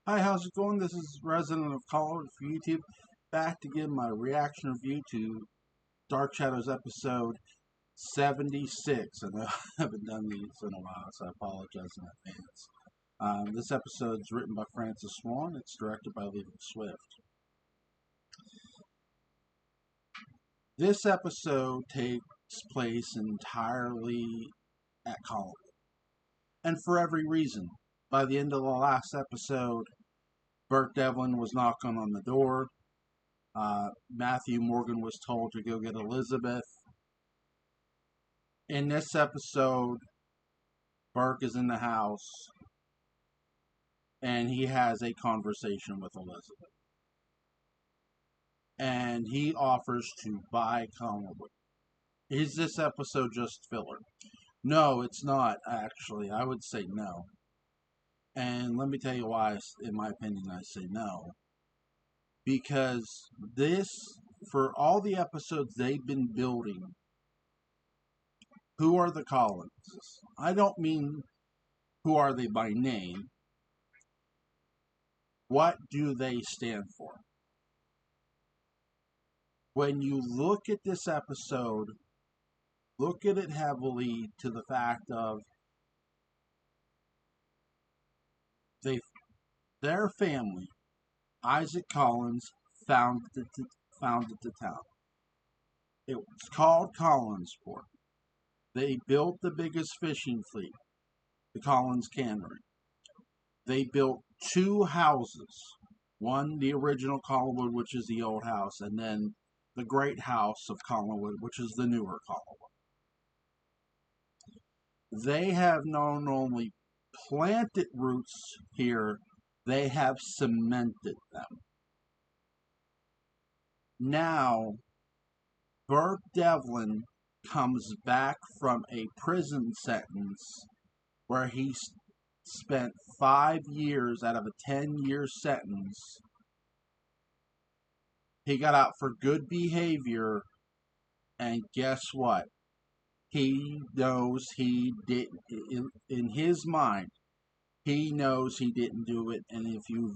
Hi, how's it going? This is Resident of Color for YouTube, back to give my reaction review to Dark Shadows episode 76. I know I haven't done these in a while, so I apologize in advance. This episode is written by Francis Swan. It's directed by Leland Swift. This episode takes place entirely at Collinwood, and for every reason. By the end of the last episode, Burke Devlin was knocking on the door. Matthew Morgan was told to go get Elizabeth. In this episode, Burke is in the house and he has a conversation with Elizabeth. And he offers to buy Collinwood. Is this episode just filler? No, it's not, actually. I would say no. And let me tell you why, in my opinion, I say no. Because this, for all the episodes they've been building, who are the Collins? I don't mean who are they by name. What do they stand for? When you look at this episode, look at it heavily to the fact of their family, Isaac Collins, founded the town. It was called Collinsport. They built the biggest fishing fleet, the Collins Cannery. They built two houses. One, the original Collinwood, which is the old house, and then the Great House of Collinwood, which is the newer Collinwood. They have not only planted roots here, they have cemented them. Now, Burke Devlin comes back from a prison sentence where he spent 5 years out of a 10-year sentence. He got out for good behavior, and guess what? He knows he didn't, in his mind, he knows he didn't do it, and if you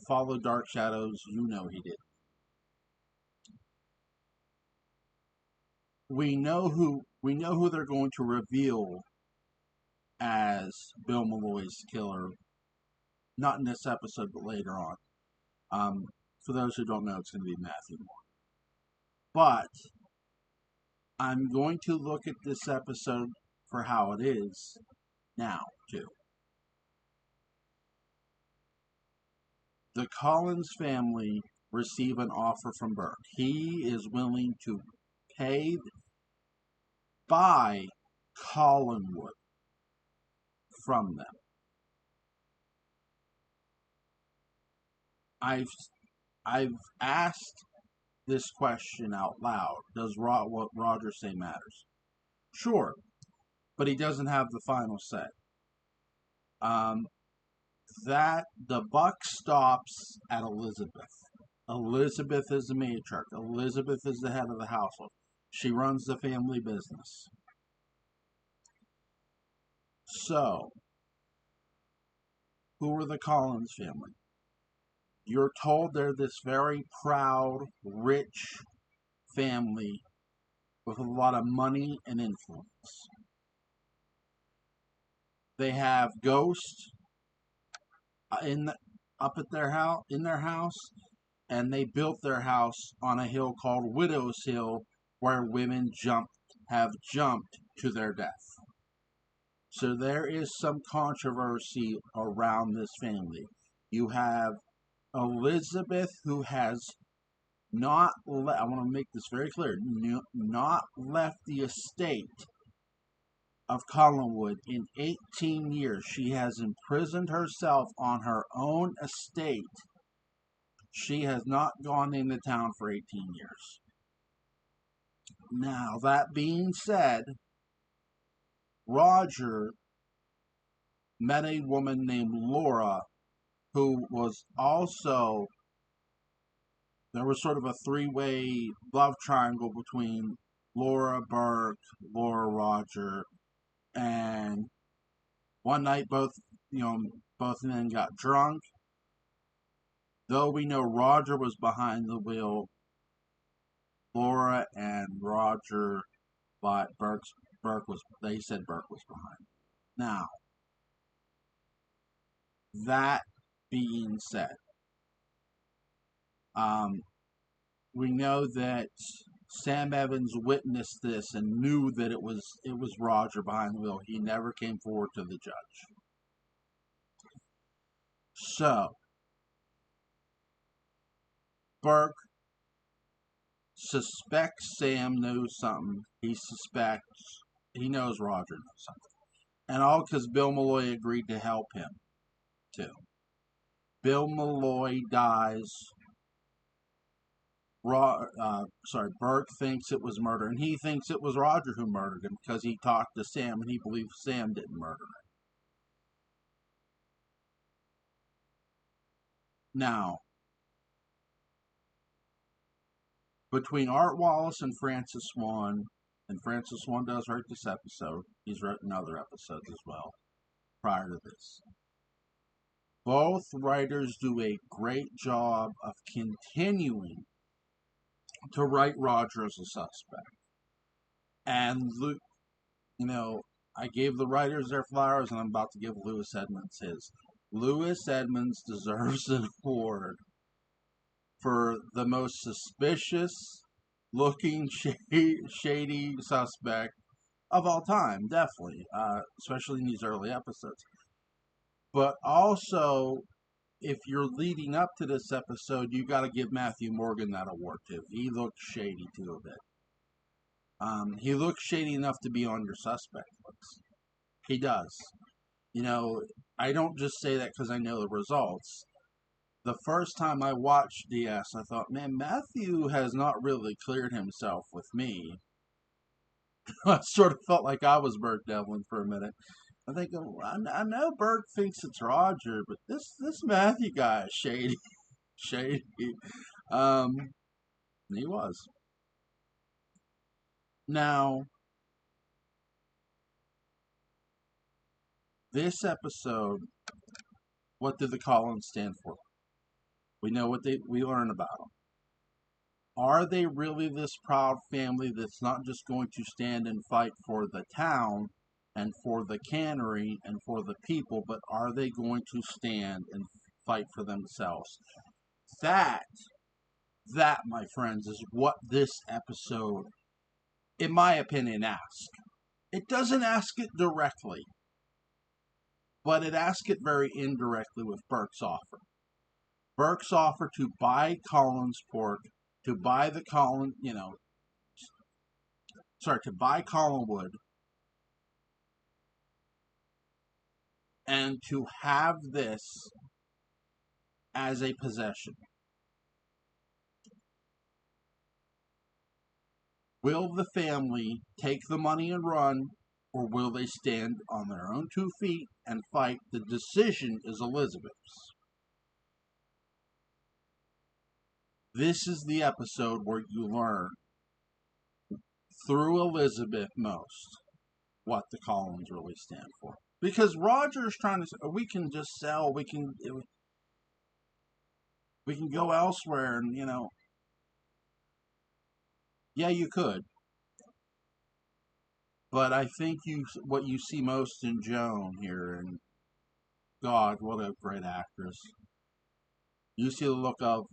follow Dark Shadows, you know he did. We know who they're going to reveal as Bill Malloy's killer. Not in this episode, but later on. For those who don't know, it's going to be Matthew Moore. But I'm going to look at this episode for how it is now, too. The Collins family receive an offer from Burke. He is willing to buy Collinwood from them. I've asked this question out loud. Does what Roger say matters? Sure, but he doesn't have the final say. That the buck stops at Elizabeth. Elizabeth is the matriarch. Elizabeth is the head of the household. She runs the family business. So, who are the Collins family? You're told they're this very proud, rich family with a lot of money and influence. They have ghosts up at their house, and they built their house on a hill called Widow's Hill, where women have jumped to their death. So there is some controversy around this family. You have Elizabeth, who has not I want to make this very clear, not left the estate of Collinwood in 18 years. She has imprisoned herself on her own estate. She has not gone into town for 18 years. Now, that being said, Roger met a woman named Laura, who was also, there was sort of a three-way love triangle between Laura Burke, Laura Roger, and one night both of them got drunk, Though we know Roger was behind the wheel, Laura and Roger, but Burke was. They said Burke was behind. Now, that being said, um, we know that Sam Evans witnessed this and knew that it was Roger behind the wheel. He never came forward to the judge. So Burke suspects Sam knows something. He knows Roger knows something. And all because Bill Malloy agreed to help him too. Bill Malloy dies. Burke thinks it was murder, and he thinks it was Roger who murdered him because he talked to Sam and he believes Sam didn't murder him. Now, between Art Wallace and Francis Swan does write this episode, he's written other episodes as well prior to this. Both writers do a great job of continuing to write Roger as a suspect. And Luke, I gave the writers their flowers, and I'm about to give Louis Edmonds his. Louis Edmonds deserves an award for the most suspicious looking shady suspect of all time, definitely, especially in these early episodes. But also, if you're leading up to this episode, you got to give Matthew Morgan that award too. He looked shady too a bit. He looks shady enough to be on your suspect list. He does. I don't just say that because I know the results. The first time I watched DS, I thought, man, Matthew has not really cleared himself with me. I sort of felt like I was Burke Devlin for a minute. I think, I know Burke thinks it's Roger, but this Matthew guy is shady. Shady. He was. Now, this episode, what did the Collins stand for? We know what we learn about them. Are they really this proud family that's not just going to stand and fight for the town and for the cannery and for the people, but are they going to stand and fight for themselves? That, my friends, is what this episode, in my opinion, asks. It doesn't ask it directly, but it asks it very indirectly with Burke's offer. Burke's offer to buy Collinsport, to buy the to buy Collinwood, and to have this as a possession. Will the family take the money and run, or will they stand on their own 2 feet and fight? The decision is Elizabeth's. This is the episode where you learn, through Elizabeth most, what the Collins really stand for. Because Roger's trying to say, we can just sell, we can go elsewhere, and yeah, you could. But I think what you see most in Joan here, and God, what a great actress. You see the look of,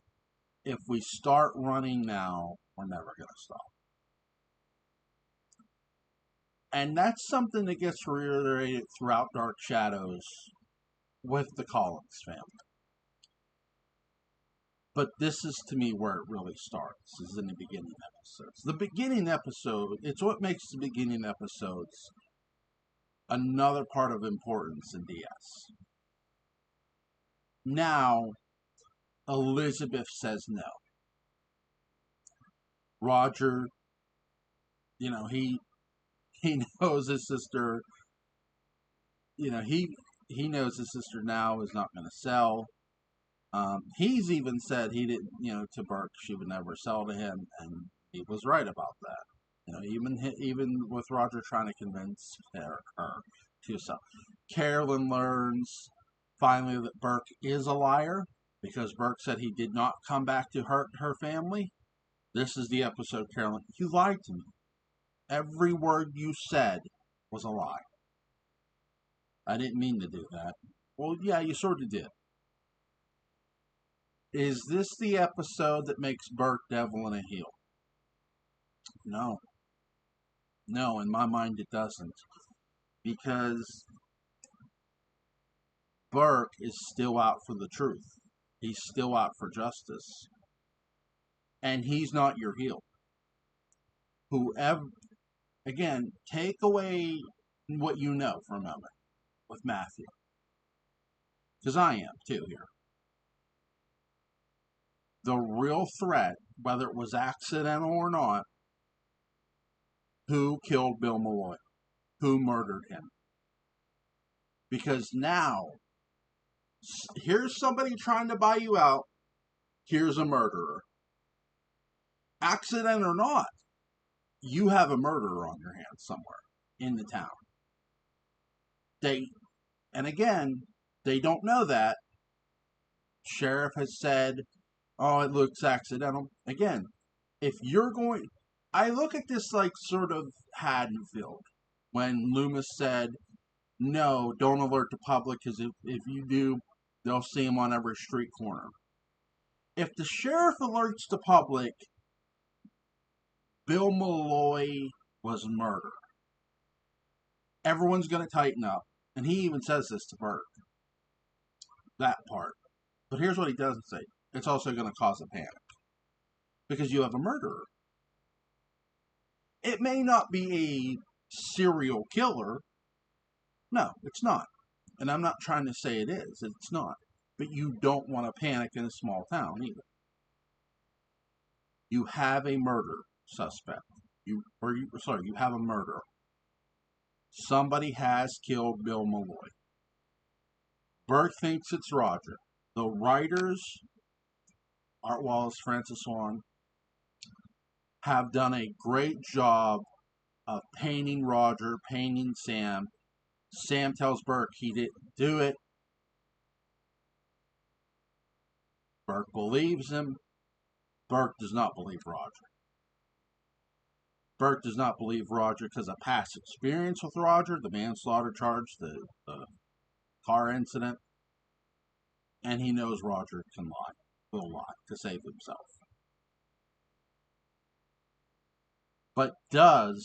if we start running now, we're never going to stop. And that's something that gets reiterated throughout Dark Shadows with the Collins family. But this is, to me, where it really starts, is in the beginning episodes. The beginning episode, it's what makes the beginning episodes another part of importance in DS. Now, Elizabeth says no. Roger, he knows his sister, he knows his sister now is not going to sell. He's even said he didn't, to Burke, she would never sell to him, and he was right about that. Even with Roger trying to convince her to sell. Carolyn learns finally that Burke is a liar, because Burke said he did not come back to hurt her family. This is the episode, Carolyn. You lied to me. Every word you said was a lie. I didn't mean to do that. Well, yeah, you sort of did. Is this the episode that makes Burke devil and a heel? No. No, in my mind it doesn't. Because Burke is still out for the truth. He's still out for justice. And he's not your heel. Whoever, again, take away what you know for a moment with Matthew. Because I am too here. The real threat, whether it was accidental or not, who killed Bill Malloy? Who murdered him? Because now, here's somebody trying to buy you out. Here's a murderer. Accident or not, you have a murderer on your hands somewhere in the town. And again, they don't know that. Sheriff has said, oh, it looks accidental. Again, if you're going, I look at this like sort of Haddonfield when Loomis said, no, don't alert the public, because if you do, they'll see him on every street corner. If the sheriff alerts the public, Bill Malloy was murdered, everyone's going to tighten up. And he even says this to Burke. That part. But here's what he doesn't say. It's also going to cause a panic. Because you have a murderer. It may not be a serial killer. No, it's not. And I'm not trying to say it is. It's not. But you don't want to panic in a small town either. You have a murder suspect. You have a murderer. Somebody has killed Bill Malloy. Burke thinks it's Roger. The writers, Art Wallace, Francis Swan, have done a great job of painting Roger, painting Sam. Sam tells Burke he didn't do it. Burke believes him. Burke does not believe Roger. Burke does not believe Roger because of past experience with Roger, the manslaughter charge, the car incident. And he knows Roger can lie, will lie, to save himself. But does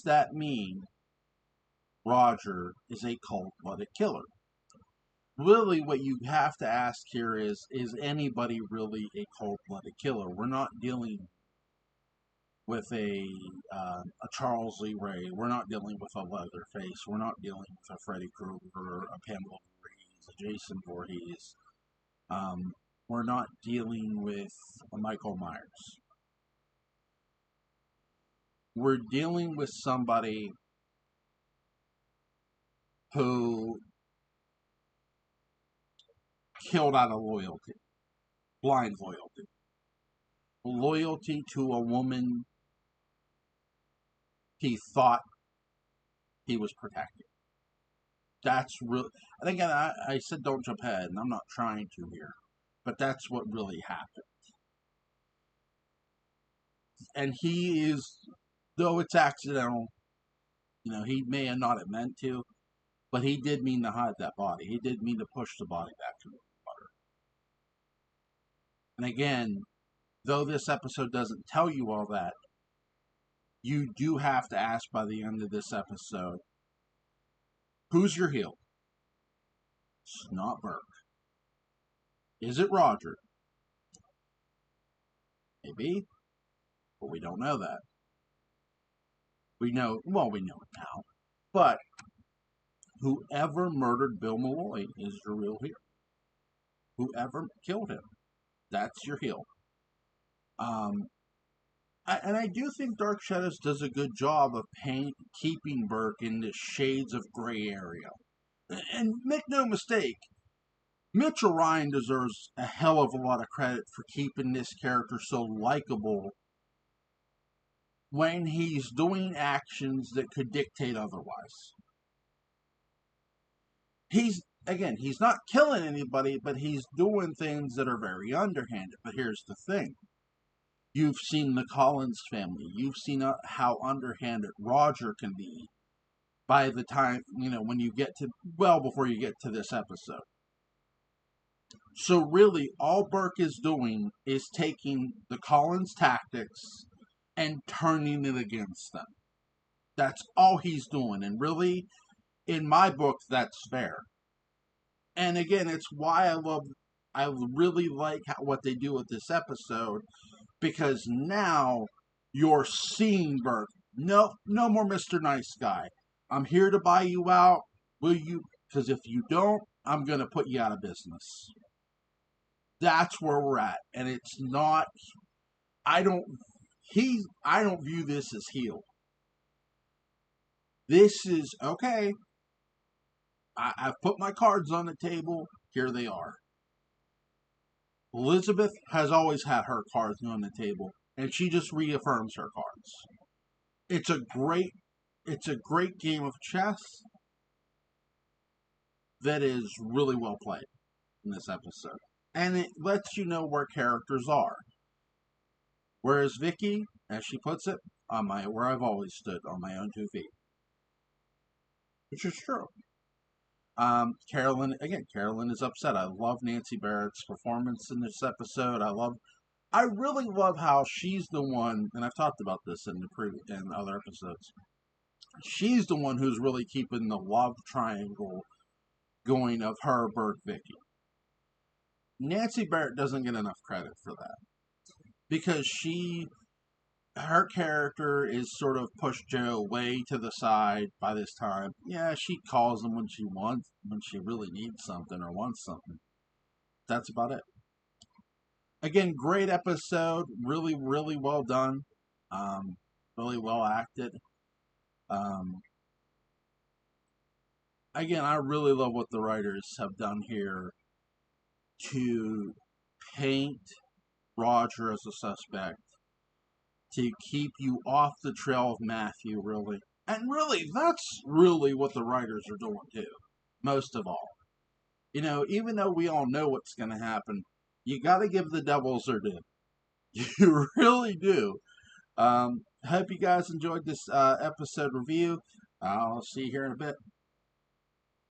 that mean Roger is a cold-blooded killer? Really, what you have to ask here is anybody really a cold-blooded killer? We're not dealing with a Charles Lee Ray. We're not dealing with a Leatherface. We're not dealing with a Freddy Krueger, a Pamela Voorhees, a Jason Voorhees. We're not dealing with a Michael Myers. We're dealing with somebody who killed out of loyalty, blind loyalty. Loyalty to a woman he thought he was protecting. That's real. And again, I said don't jump ahead, and I'm not trying to here, but that's what really happened. And he is, though it's accidental, he may have not have meant to, but he did mean to hide that body. He did mean to push the body back to the water. And again, though this episode doesn't tell you all that, you do have to ask by the end of this episode, who's your heel? It's not Burke. Is it Roger? Maybe, but we don't know that. We know it now. But whoever murdered Bill Malloy is your real heel. Whoever killed him, that's your heel. And I do think Dark Shadows does a good job of keeping Burke in the shades of gray area. And make no mistake, Mitchell Ryan deserves a hell of a lot of credit for keeping this character so likable when he's doing actions that could dictate otherwise. again, he's not killing anybody, but he's doing things that are very underhanded. But here's the thing. You've seen the Collins family. You've seen how underhanded Roger can be by the time, when you get to, well, before you get to this episode. So really, all Burke is doing is taking the Collins tactics and turning it against them. That's all he's doing. And really, in my book, that's fair. And again, it's why I really like what they do with this episode, because now you're seeing Burke. No more Mr. Nice Guy. I'm here to buy you out. Will you? Because if you don't, I'm going to put you out of business. That's where we're at. And it's not, I don't view this as heel. This is, okay, I've put my cards on the table. Here they are. Elizabeth has always had her cards on the table, and she just reaffirms her cards. It's a great game of chess that is really well played in this episode. And it lets you know where characters are. Whereas Vicky, as she puts it, where I've always stood, on my own 2 feet. Which is true. Carolyn is upset. I love Nancy Barrett's performance in this episode. I really love how she's the one, and I've talked about this in other episodes. She's the one who's really keeping the love triangle going of her, Burke, Vicky. Nancy Barrett doesn't get enough credit for that, because her character is sort of pushed Joe way to the side by this time. Yeah, she calls him when she really needs something or wants something. That's about it. Again, great episode. Really, really well done. Really well acted. Again, I really love what the writers have done here to paint Roger as a suspect, to keep you off the trail of Matthew, really. And really, that's really what the writers are doing, too. Most of all. Even though we all know what's going to happen, you got to give the devils their due. You really do. Hope you guys enjoyed this episode review. I'll see you here in a bit.